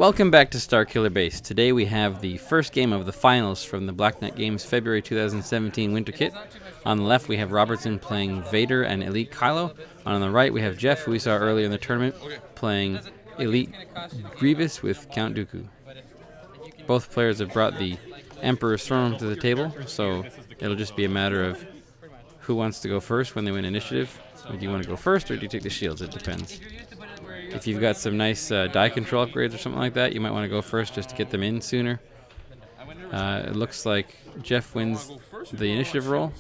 Welcome back to Starkiller Base. Today we have the first game of the finals from the Black Knight Games February 2017 Winter Kit. On the left we have Robertson playing Vader and eKylo. On the right we have Jeff, who we saw earlier in the tournament, playing eGrievous with Count Dooku. Both players have brought the Emperor's Throne to the table, so it'll just be a matter of who wants to go first when they win initiative. Do you want to go first or do you take the shields? It depends. If you've got some nice die control upgrades or something like that, you might want to go first just to get them in sooner. It looks like Jeff wins the initiative roll.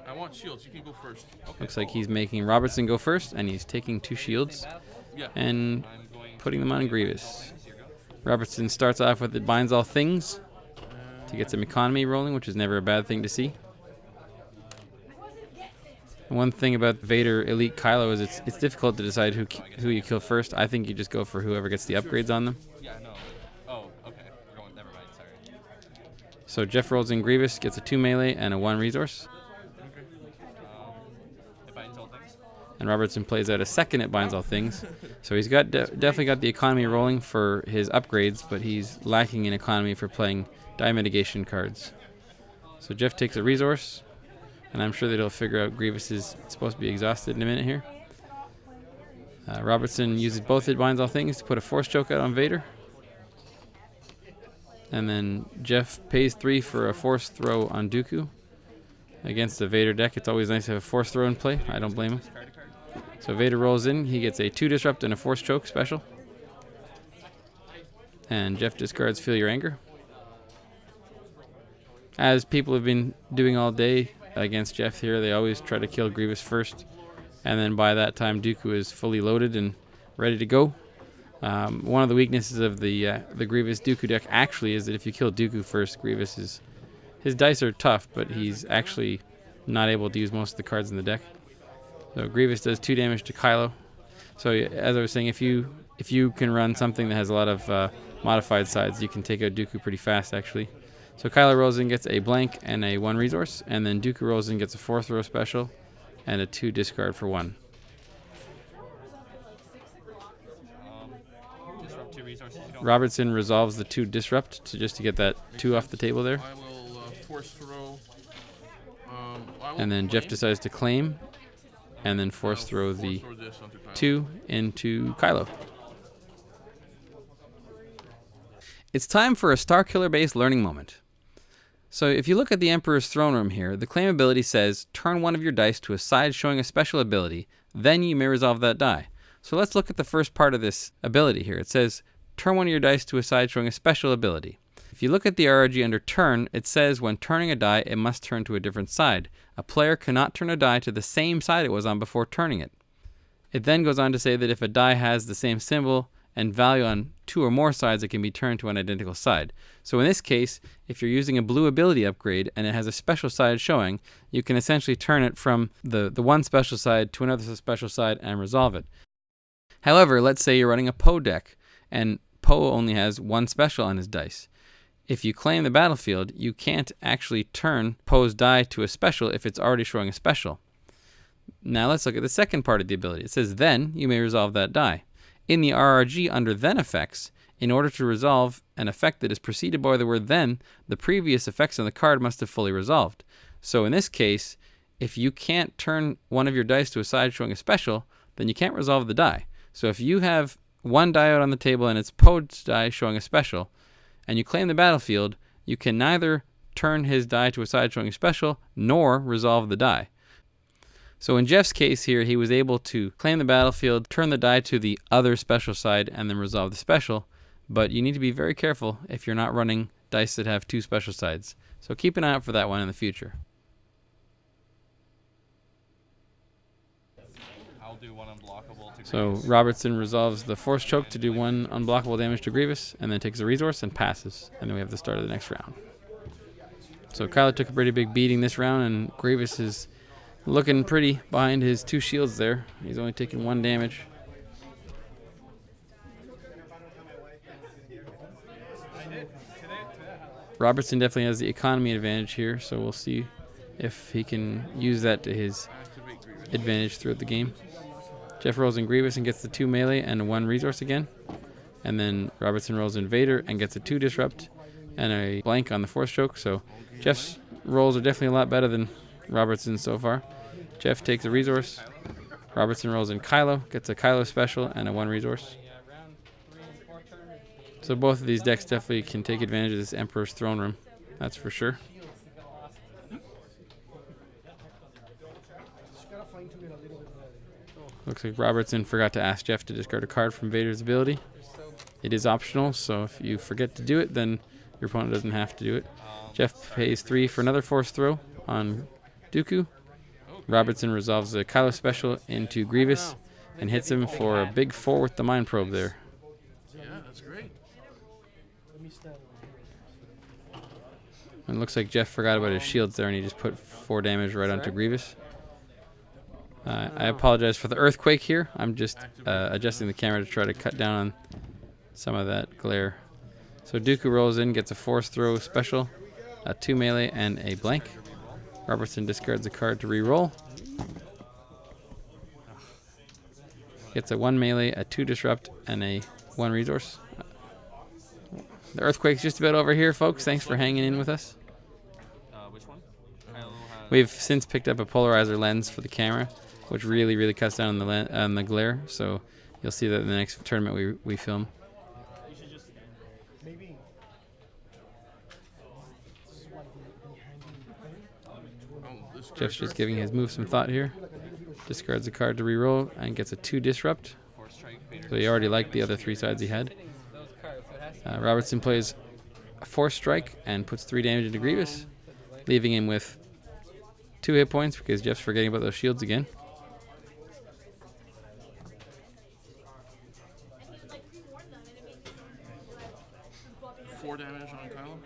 I want shields. You can go first. Okay. Looks like he's making Robertson go first, and he's taking 2 shields and putting them on Grievous. Robertson starts off with it binds all things to get some economy rolling, which is never a bad thing to see. One thing about Vader eKylo is it's difficult to decide who you kill first. I think you just go for whoever gets the upgrades on them. Yeah, no. Oh, okay. We're going. Never mind. Sorry. So Jeff rolls in Grievous, gets a 2 melee and a 1 resource. Okay. It binds all things. And Robertson plays out a second it binds all things. So he's got definitely got the economy rolling for his upgrades, but he's lacking in economy for playing die mitigation cards. So Jeff takes a resource. And I'm sure that he'll figure out Grievous is supposed to be exhausted in a minute here. Robertson uses both it binds all things to put a force choke out on Vader. And then Jeff pays 3 for a force throw on Dooku. Against the Vader deck, it's always nice to have a force throw in play. I don't blame him. So Vader rolls in. He gets a 2 disrupt and a force choke special. And Jeff discards Feel Your Anger. As people have been doing all day against Jeff here, they always try to kill Grievous first, and then by that time Dooku is fully loaded and ready to go. One of the weaknesses of the Grievous Dooku deck actually is that if you kill Dooku first, his dice are tough, but he's actually not able to use most of the cards in the deck. So Grievous does 2 damage to Kylo. So as I was saying, if you can run something that has a lot of modified sides, you can take out Dooku pretty fast actually. So Kylo rolls in, gets a blank and a 1 resource, and then Dooku rolls in, gets a 4 throw special and a 2 discard for 1. Disrupt 2 resources. Robertson resolves the 2 disrupt just to get that 2 off the table there. I will force throw. And then Jeff decides to claim, and then force throw the 2 into Kylo. It's time for a Starkiller-based learning moment. So if you look at the Emperor's Throne Room here, the claim ability says, turn one of your dice to a side showing a special ability, then you may resolve that die. So let's look at the first part of this ability here. It says, turn one of your dice to a side showing a special ability. If you look at the RRG under turn, it says when turning a die, it must turn to a different side. A player cannot turn a die to the same side it was on before turning it. It then goes on to say that if a die has the same symbol and value on 2 or more sides, it can be turned to an identical side. So in this case, if you're using a blue ability upgrade and it has a special side showing, you can essentially turn it from the one special side to another special side and resolve it. However, let's say you're running a Poe deck, and Poe only has 1 special on his dice. If you claim the battlefield, you can't actually turn Poe's die to a special if it's already showing a special. Now let's look at the second part of the ability. It says, then you may resolve that die. In the RRG under then effects, in order to resolve an effect that is preceded by the word then, the previous effects on the card must have fully resolved. So in this case, if you can't turn one of your dice to a side showing a special, then you can't resolve the die. So if you have 1 die out on the table and it's Poe's die showing a special, and you claim the battlefield, you can neither turn his die to a side showing a special, nor resolve the die. So in Jeff's case here, he was able to claim the battlefield, turn the die to the other special side, and then resolve the special. But you need to be very careful if you're not running dice that have 2 special sides. So keep an eye out for that one in the future. I'll do 1 unblockable to So Grievous. Robertson resolves the force choke to do 1 unblockable damage to Grievous, and then takes a resource and passes. And then we have the start of the next round. So Kylo took a pretty big beating this round, and Grievous is looking pretty behind his 2 shields there. He's only taking 1 damage. Robertson definitely has the economy advantage here, so we'll see if he can use that to his advantage throughout the game. Jeff rolls in Grievous and gets the 2 melee and 1 resource again. And then Robertson rolls in Vader and gets a 2 disrupt and a blank on the force choke. So Jeff's rolls are definitely a lot better than Robertson's so far. Jeff takes a resource. Robertson rolls in eKylo, gets a eKylo special and a 1 resource. So both of these decks definitely can take advantage of this Emperor's Throne Room. That's for sure. Looks like Robertson forgot to ask Jeff to discard a card from Vader's ability. It is optional, so if you forget to do it, then your opponent doesn't have to do it. Jeff pays 3 for another force throw on Dooku. Robertson resolves the eKylo special into eGrievous and hits him for a big 4 with the Mind Probe there. Yeah, that's great. And it looks like Jeff forgot about his shields there and he just put 4 damage right onto Grievous. I apologize for the earthquake here. I'm just adjusting the camera to try to cut down on some of that glare. So Dooku rolls in, gets a force throw special, a 2 melee, and a blank. Robertson discards a card to re-roll. Gets a 1 melee, a 2 disrupt, and a 1 resource. The earthquake's just about over here, folks. Thanks for hanging in with us. Which one? We've since picked up a polarizer lens for the camera, which really cuts down on the glare. So you'll see that in the next tournament we film. Jeff's just giving his move some thought here. Discards a card to reroll and gets a 2 disrupt. So he already liked the other 3 sides he had. Robertson plays a force strike and puts 3 damage into Grievous, leaving him with 2 hit points because Jeff's forgetting about those shields again. Damage on eKylo.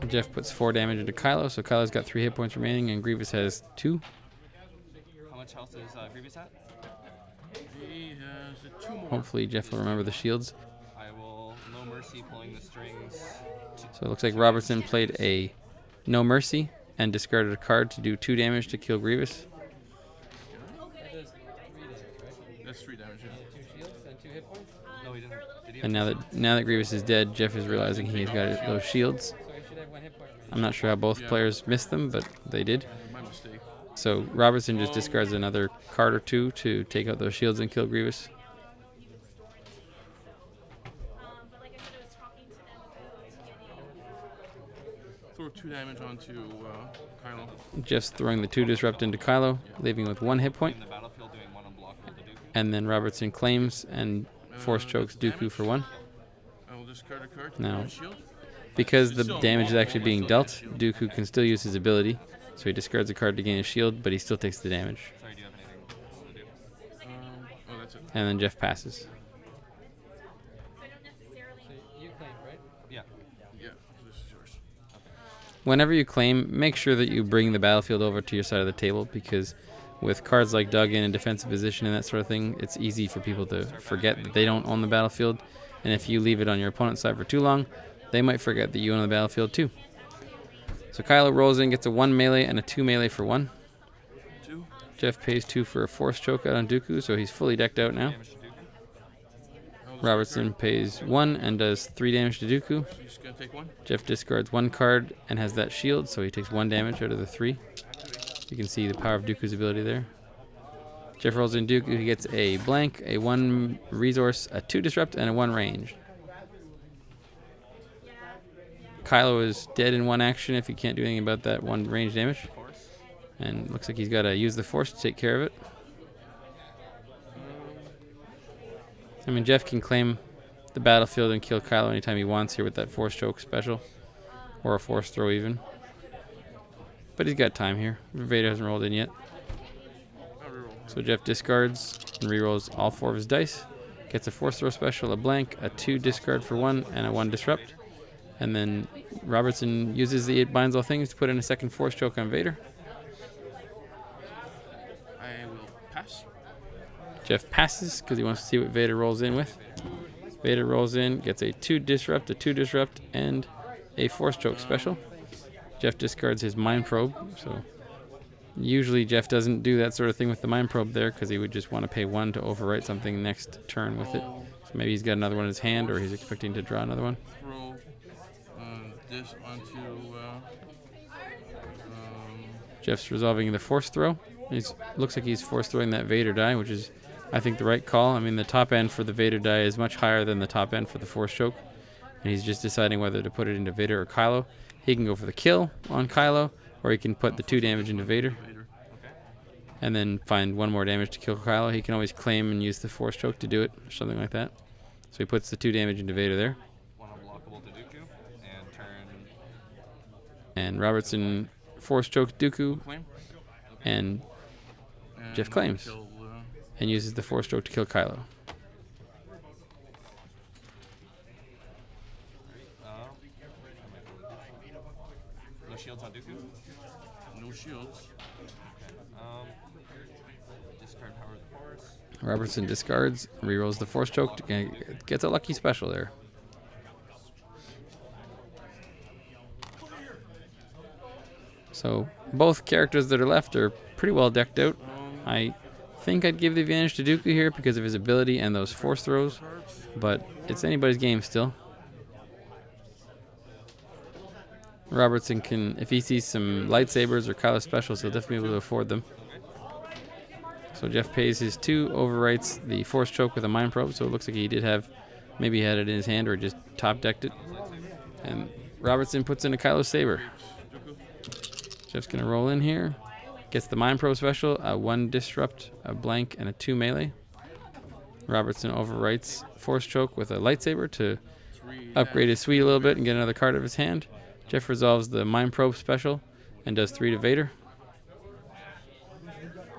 Jeff puts 4 damage into eKylo, so eKylo's got 3 hit points remaining, and Grievous has 2. How much health is Grievous at? He has 2 more. Hopefully Jeff will remember the shields. I will No Mercy pulling the strings. So it looks like Robertson played a No Mercy and discarded a card to do 2 damage to kill Grievous. That's 3 damage. No, he didn't. Did he? And now that Grievous is dead, Jeff is realizing he's got those shields. I'm not sure how both players missed them, but they did. My mistake. So Robertson just discards another card or 2 to take out those shields and kill Grievous. Throw 2 damage onto eKylo. Jeff's throwing the 2 disrupt into eKylo, leaving with 1 hit point. In the battlefield doing 1 unblockable to Dooku. And then Robertson claims and force chokes Dooku for 1. I will discard a card. Now, Shield. because the damage is actually being dealt, Dooku can still use his ability. So he discards a card to gain a shield, but he still takes the damage. Sorry, do you have anything to do? Oh, that's it. And then Jeff passes. Yeah. Yeah, this is yours. Whenever you claim, make sure that you bring the battlefield over to your side of the table, because with cards like dug in and defensive position and that sort of thing, it's easy for people to forget that they don't own the battlefield. And if you leave it on your opponent's side for too long, they might forget that you own the battlefield too. So eKylo rolls in, gets a 1 melee and a 2 melee for 1. 2. Jeff pays 2 for a force choke out on Dooku, so he's fully decked out now. Damage to Dooku. Robertson pays 1 and does 3 damage to Dooku. So he's gonna take 1. Jeff discards 1 card and has that shield, so he takes 1 damage out of the 3. You can see the power of Dooku's ability there. Jeff rolls in Dooku, he gets a blank, a 1 resource, a 2 disrupt, and a 1 range. eKylo is dead in 1 action if he can't do anything about that 1 range damage. And looks like he's got to use the force to take care of it. I mean, Jeff can claim the battlefield and kill eKylo anytime he wants here with that force choke special. Or a force throw even. But he's got time here. Vader hasn't rolled in yet. So Jeff discards and rerolls all 4 of his dice. Gets a force throw special, a blank, a 2 discard for 1, and a 1 disrupt. And then Robertson uses the 8 binds all things to put in a second force choke on Vader. I will pass. Jeff passes because he wants to see what Vader rolls in with. Vader rolls in, gets a 2 disrupt, a 2 disrupt, and a force choke special. Jeff discards his mind probe. So usually Jeff doesn't do that sort of thing with the mind probe there because he would just want to pay 1 to overwrite something next turn with it. So maybe he's got another one in his hand, or he's expecting to draw another one. Throw this onto. Jeff's resolving the force throw. Looks like he's force throwing that Vader die, which is, I think, the right call. I mean, the top end for the Vader die is much higher than the top end for the force choke. And he's just deciding whether to put it into Vader or Kylo. He can go for the kill on Kylo, or he can put the 2 damage into Vader. And then find 1 more damage to kill Kylo. He can always claim and use the force choke to do it, or something like that. So he puts the 2 damage into Vader there. One unblockable to Dooku, and turn. And Robertson force chokes Dooku, and Jeff claims and uses the force choke to kill Kylo. No shields on Dooku? No shields. Discard power of the force. Robertson discards, rerolls the force choke, gets a lucky special there. So both characters that are left are pretty well decked out. I think I'd give the advantage to Dooku here because of his ability and those force throws, but it's anybody's game still. Robertson can, if he sees some lightsabers or Kylo specials, he'll definitely be able to afford them. So Jeff pays his 2, overwrites the force choke with a mind probe, so it looks like he did have, maybe he had it in his hand or just top decked it. And Robertson puts in a Kylo saber. Jeff's going to roll in here. Gets the Mind Probe special, a 1 Disrupt, a blank, and a 2 melee. Robertson overwrites Force Choke with a lightsaber to upgrade his suite a little bit and get another card of his hand. Jeff resolves the Mind Probe special and does 3 to Vader.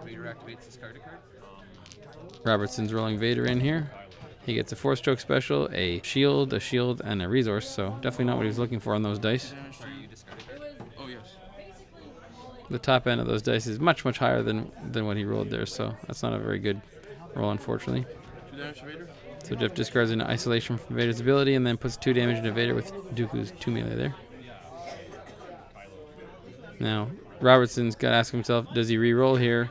Vader activates discarded card. Robertson's rolling Vader in here. He gets a Force Choke special, a shield, and a resource, so definitely not what he was looking for on those dice. Oh, yes. The top end of those dice is much, much higher than what he rolled there, so that's not a very good roll, unfortunately. 2 damage to Vader. So Jeff discards an isolation from Vader's ability and then puts 2 damage into Vader with Dooku's 2 melee there. Now, Robertson's got to ask himself, does he re-roll here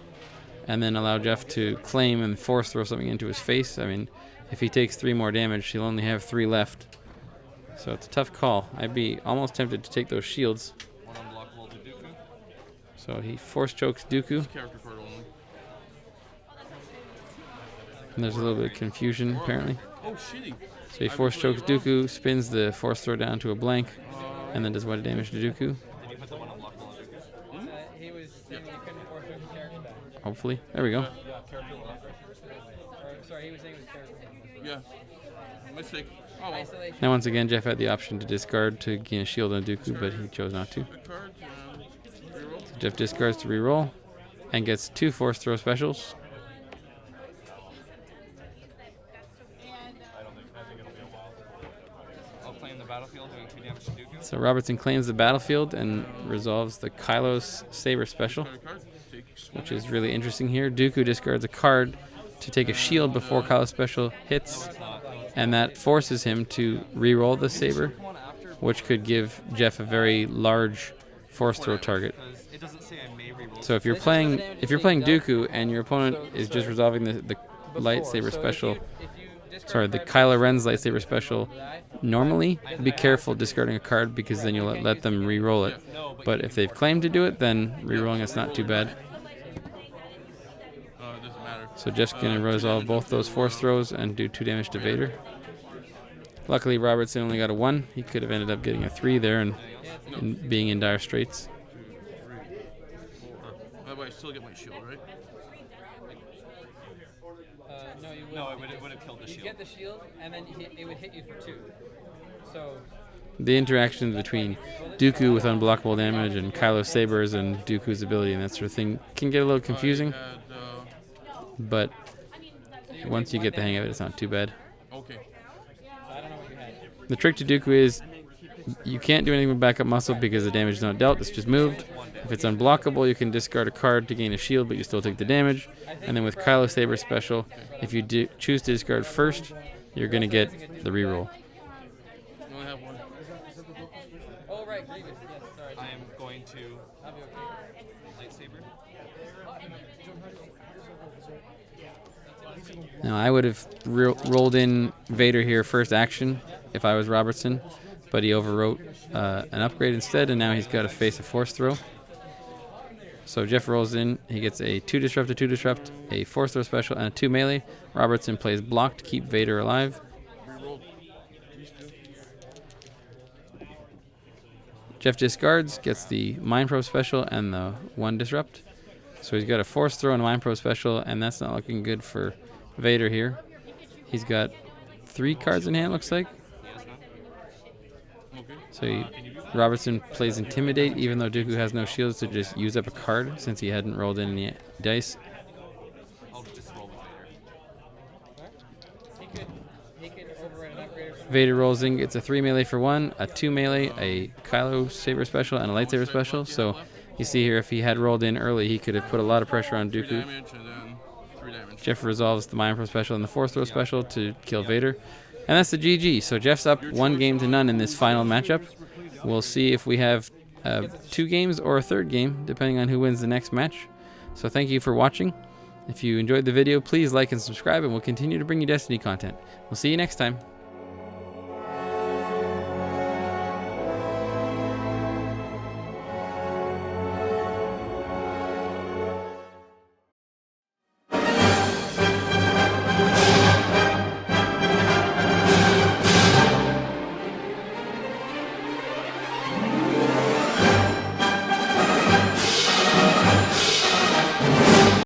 and then allow Jeff to claim and force throw something into his face? I mean, if he takes 3 more damage, he'll only have 3 left. So it's a tough call. I'd be almost tempted to take those shields. One unblockable to Dooku. So he force chokes Dooku. Character card only. And there's a little bit of confusion, apparently. Oh, shitty. So he force chokes Dooku, spins the force throw down to a blank, and then does 1 damage to Dooku. Did you put the one unblockable on Dooku? He was saying you couldn't force his character back. Hopefully. There we go. Sorry, he was saying it was character. Yeah. Mistake. Oh, well. Isolation. Now once again, Jeff had the option to discard to gain a shield on Dooku, but he chose not to. Good card. Reroll. Jeff discards to reroll and gets 2 force throw specials. I'll claim the battlefield, doing 2 damage to Dooku. So Robertson claims the battlefield and resolves the Kylo's Saber special, Discard a card. Take which is really interesting here. Dooku discards a card to take a shield before Kylo's special hits, and that forces him to re-roll the Saber, which could give Jeff a very large force throw target. Because it doesn't say I may reroll. So if you're playing Dooku and your opponent is just resolving the lightsaber special, sorry, the Kylo Ren's lightsaber special, normally be careful discarding a card because then you'll let them re-roll it. But if they've claimed to do it, then re-rolling it's not too bad. it doesn't matter. So Jeff's going to resolve both those force throws and do 2 damage to Vader. Luckily, Robertson only got a 1. He could have ended up getting a 3 there and being in dire straits. 2, 3, 4. That way I still get my shield, right? No, you would. No, it would have killed the You shield. get the shield, and then it would hit you for 2. So The interactions between Dooku with unblockable damage and Kylo sabers and Dooku's ability and that sort of thing can get a little confusing, but once you get the hang of it, it's not too bad. Okay. I don't know what you had. The trick to Dooku is you can't do anything with backup muscle because the damage is not dealt, it's just moved. If it's unblockable, you can discard a card to gain a shield, but you still take the damage. And then with Kylo Saber special, if you choose to discard first, you're going to get the reroll. You only have 1. Oh, right, Grievous. Yes, sorry. I am going to I'll be okay. lightsaber. Now, I would have rolled in Vader here first action if I was Robertson, but he overwrote an upgrade instead, and now he's got to face a force throw. So Jeff rolls in. He gets a 2 disrupt, a 2 disrupt, a force throw special, and a 2 melee. Robertson plays block to keep Vader alive. Jeff discards, gets the Mind Probe special and the 1 disrupt. So he's got a force throw and a Mind Probe special, and that's not looking good for Vader here. He's got 3 cards in hand, looks like. So Robertson plays Intimidate, even though Dooku has no shields, to just use up a card since he hadn't rolled in any dice. I'll just roll with Vader. He could override an upgrade. Vader rolls in, gets a 3 melee for 1, a 2 melee, a eKylo saber special, and a lightsaber special. So you see here, if he had rolled in early, he could have put a lot of pressure on 3 Dooku. damage and then 3 damage. Jeff resolves the Mind Pro special and the Force Throw special to kill Vader. And that's the GG. So Jeff's up 1 game to none in this final matchup. We'll see if we have 2 games or a 3rd game, depending on who wins the next match. So thank you for watching. If you enjoyed the video, please like and subscribe, and we'll continue to bring you Destiny content. We'll see you next time.